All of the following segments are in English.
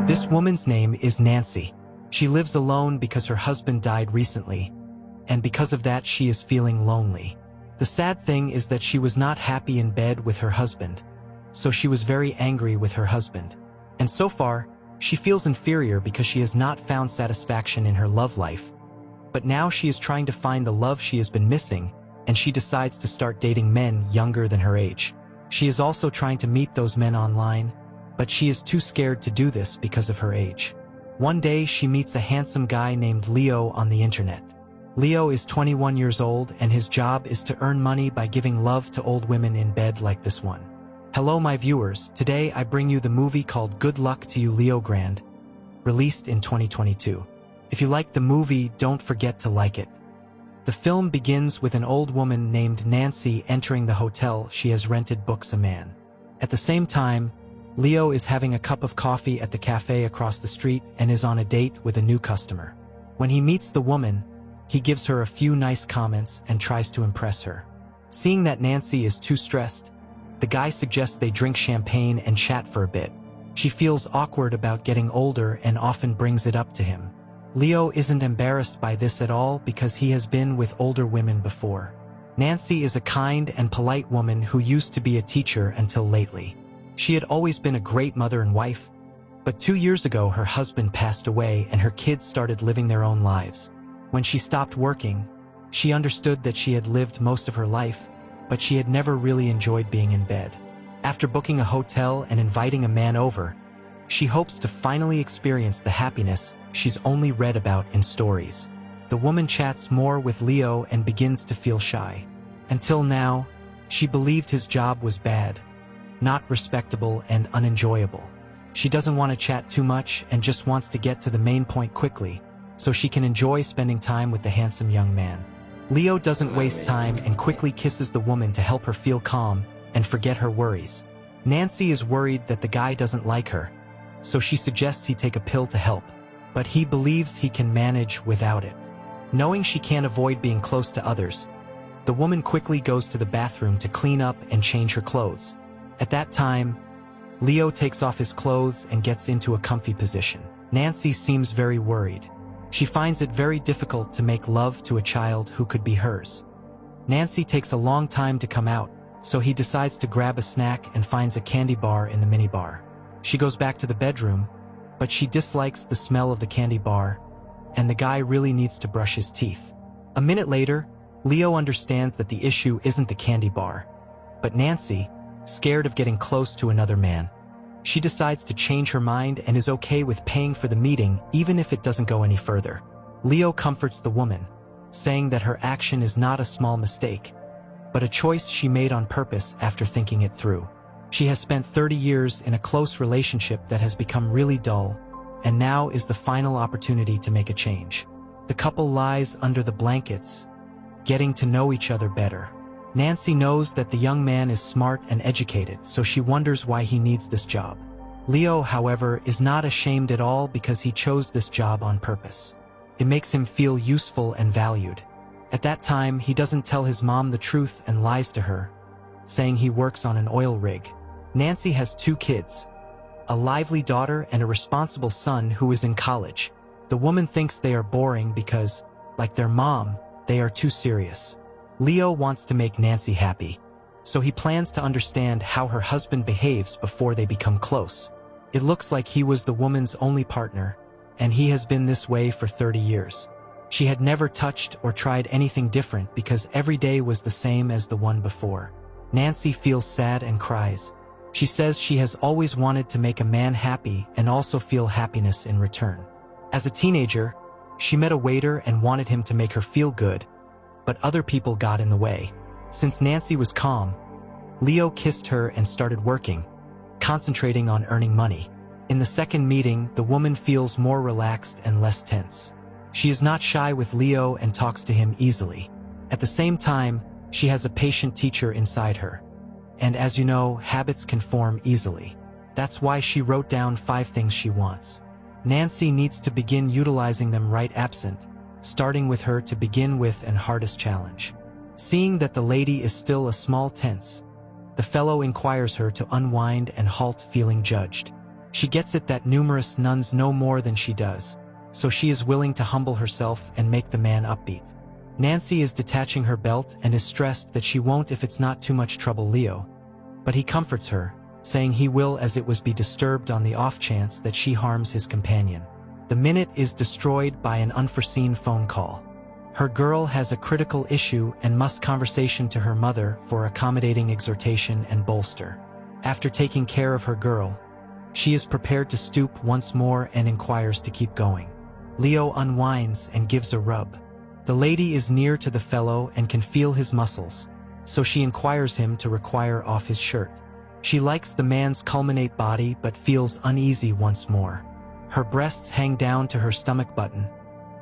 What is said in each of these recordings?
This woman's name is Nancy. She lives alone because her husband died recently, and because of that she is feeling lonely. The sad thing is that she was not happy in bed with her husband, so she was very angry with her husband. And so far, she feels inferior because she has not found satisfaction in her love life. But now she is trying to find the love she has been missing, and she decides to start dating men younger than her age. She is also trying to meet those men online, but she is too scared to do this because of her age. One day she meets a handsome guy named Leo on the internet. Leo is 21 years old and his job is to earn money by giving love to old women in bed like this one. Hello my viewers, today I bring you the movie called Good Luck to You Leo Grande, released in 2022. If you like the movie, don't forget to like it. The film begins with an old woman named Nancy entering the hotel she has rented books a man. At the same time, Leo is having a cup of coffee at the cafe across the street and is on a date with a new customer. When he meets the woman, he gives her a few nice comments and tries to impress her. Seeing that Nancy is too stressed, the guy suggests they drink champagne and chat for a bit. She feels awkward about getting older and often brings it up to him. Leo isn't embarrassed by this at all because he has been with older women before. Nancy is a kind and polite woman who used to be a teacher until lately. She had always been a great mother and wife, but 2 years ago her husband passed away and her kids started living their own lives. When she stopped working, she understood that she had lived most of her life, but she had never really enjoyed being in bed. After booking a hotel and inviting a man over, she hopes to finally experience the happiness she's only read about in stories. The woman chats more with Leo and begins to feel shy. Until now, she believed his job was bad, not respectable and unenjoyable. She doesn't want to chat too much and just wants to get to the main point quickly, so she can enjoy spending time with the handsome young man. Leo doesn't waste time and quickly kisses the woman to help her feel calm and forget her worries. Nancy is worried that the guy doesn't like her, so she suggests he take a pill to help, but he believes he can manage without it. Knowing she can't avoid being close to others, the woman quickly goes to the bathroom to clean up and change her clothes. At that time, Leo takes off his clothes and gets into a comfy position. Nancy seems very worried. She finds it very difficult to make love to a child who could be hers. Nancy takes a long time to come out, so he decides to grab a snack and finds a candy bar in the minibar. She goes back to the bedroom, but she dislikes the smell of the candy bar, and the guy really needs to brush his teeth. A minute later, Leo understands that the issue isn't the candy bar, but Nancy, scared of getting close to another man. She decides to change her mind and is okay with paying for the meeting even if it doesn't go any further. Leo comforts the woman, saying that her action is not a small mistake, but a choice she made on purpose after thinking it through. She has spent 30 years in a close relationship that has become really dull, and now is the final opportunity to make a change. The couple lies under the blankets, getting to know each other better. Nancy knows that the young man is smart and educated, so she wonders why he needs this job. Leo, however, is not ashamed at all because he chose this job on purpose. It makes him feel useful and valued. At that time, he doesn't tell his mom the truth and lies to her, saying he works on an oil rig. Nancy has 2 kids, a lively daughter and a responsible son who is in college. The woman thinks they are boring because, like their mom, they are too serious. Leo wants to make Nancy happy, so he plans to understand how her husband behaves before they become close. It looks like he was the woman's only partner, and he has been this way for 30 years. She had never touched or tried anything different because every day was the same as the one before. Nancy feels sad and cries. She says she has always wanted to make a man happy and also feel happiness in return. As a teenager, she met a waiter and wanted him to make her feel good, but other people got in the way. Since Nancy was calm, Leo kissed her and started working, concentrating on earning money. In the second meeting, the woman feels more relaxed and less tense. She is not shy with Leo and talks to him easily. At the same time, she has a patient teacher inside her. And as you know, habits can form easily. That's why she wrote down 5 things she wants. Nancy needs to begin utilizing them right absent, starting with her to begin with and hardest challenge. Seeing that the lady is still a small tense, the fellow inquires her to unwind and halt feeling judged. She gets it that numerous nuns know more than she does, so she is willing to humble herself and make the man upbeat. Nancy is detaching her belt and is stressed that she won't if it's not too much trouble Leo. But he comforts her, saying he will as it was be disturbed on the off chance that she harms his companion. The minute is destroyed by an unforeseen phone call. Her girl has a critical issue and must conversation to her mother for accommodating exhortation and bolster. After taking care of her girl, she is prepared to stoop once more and inquires to keep going. Leo unwinds and gives a rub. The lady is near to the fellow and can feel his muscles, so she inquires him to require off his shirt. She likes the man's culminate body but feels uneasy once more. Her breasts hang down to her stomach button,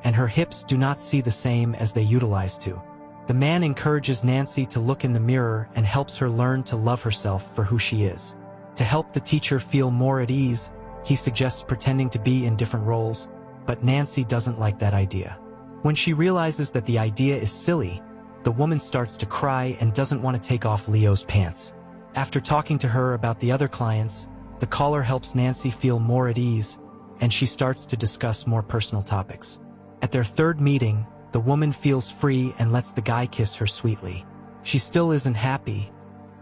and her hips do not see the same as they utilize to. The man encourages Nancy to look in the mirror and helps her learn to love herself for who she is. To help the teacher feel more at ease, he suggests pretending to be in different roles, but Nancy doesn't like that idea. When she realizes that the idea is silly, the woman starts to cry and doesn't want to take off Leo's pants. After talking to her about the other clients, the caller helps Nancy feel more at ease, and she starts to discuss more personal topics. At their third meeting, the woman feels free and lets the guy kiss her sweetly. She still isn't happy,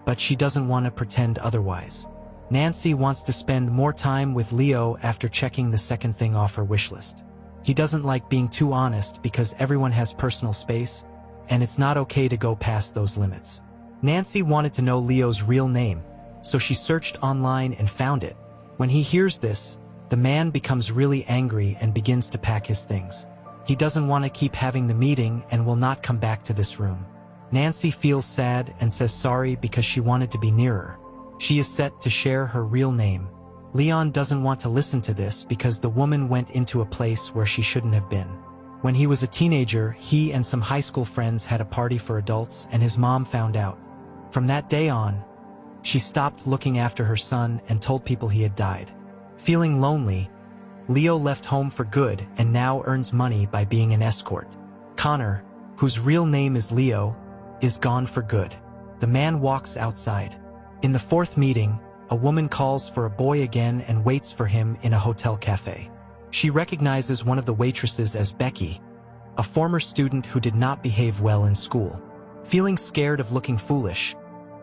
but she doesn't want to pretend otherwise. Nancy wants to spend more time with Leo after checking the second thing off her wish list. He doesn't like being too honest because everyone has personal space, and it's not okay to go past those limits. Nancy wanted to know Leo's real name, so she searched online and found it. When he hears this, the man becomes really angry and begins to pack his things. He doesn't want to keep having the meeting and will not come back to this room. Nancy feels sad and says sorry because she wanted to be nearer. She is set to share her real name. Leon doesn't want to listen to this because the woman went into a place where she shouldn't have been. When he was a teenager, he and some high school friends had a party for adults and his mom found out. From that day on, she stopped looking after her son and told people he had died. Feeling lonely, Leo left home for good and now earns money by being an escort. Connor, whose real name is Leo, is gone for good. The man walks outside. In the fourth meeting, a woman calls for a boy again and waits for him in a hotel cafe. She recognizes one of the waitresses as Becky, a former student who did not behave well in school. Feeling scared of looking foolish,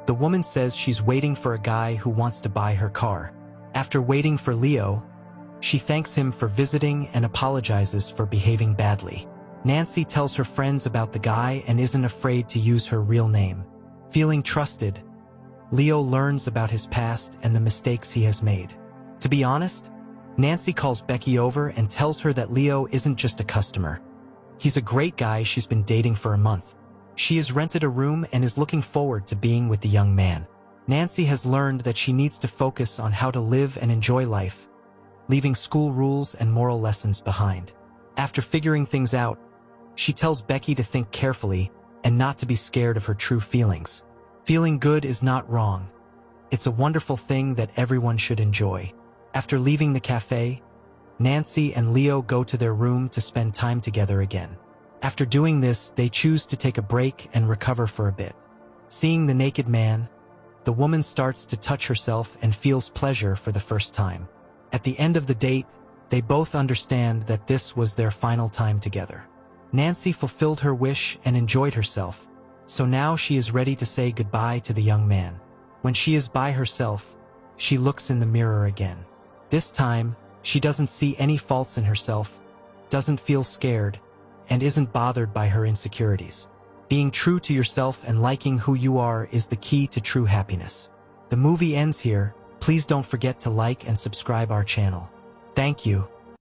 the woman says she's waiting for a guy who wants to buy her car. After waiting for Leo, she thanks him for visiting and apologizes for behaving badly. Nancy tells her friends about the guy and isn't afraid to use her real name. Feeling trusted, Leo learns about his past and the mistakes he has made. To be honest, Nancy calls Becky over and tells her that Leo isn't just a customer. He's a great guy she's been dating for a month. She has rented a room and is looking forward to being with the young man. Nancy has learned that she needs to focus on how to live and enjoy life, leaving school rules and moral lessons behind. After figuring things out, she tells Becky to think carefully and not to be scared of her true feelings. Feeling good is not wrong. It's a wonderful thing that everyone should enjoy. After leaving the cafe, Nancy and Leo go to their room to spend time together again. After doing this, they choose to take a break and recover for a bit. Seeing the naked man, the woman starts to touch herself and feels pleasure for the first time. At the end of the date, they both understand that this was their final time together. Nancy fulfilled her wish and enjoyed herself, so now she is ready to say goodbye to the young man. When she is by herself, she looks in the mirror again. This time, she doesn't see any faults in herself, doesn't feel scared, and isn't bothered by her insecurities. Being true to yourself and liking who you are is the key to true happiness. The movie ends here. Please don't forget to like and subscribe our channel. Thank you.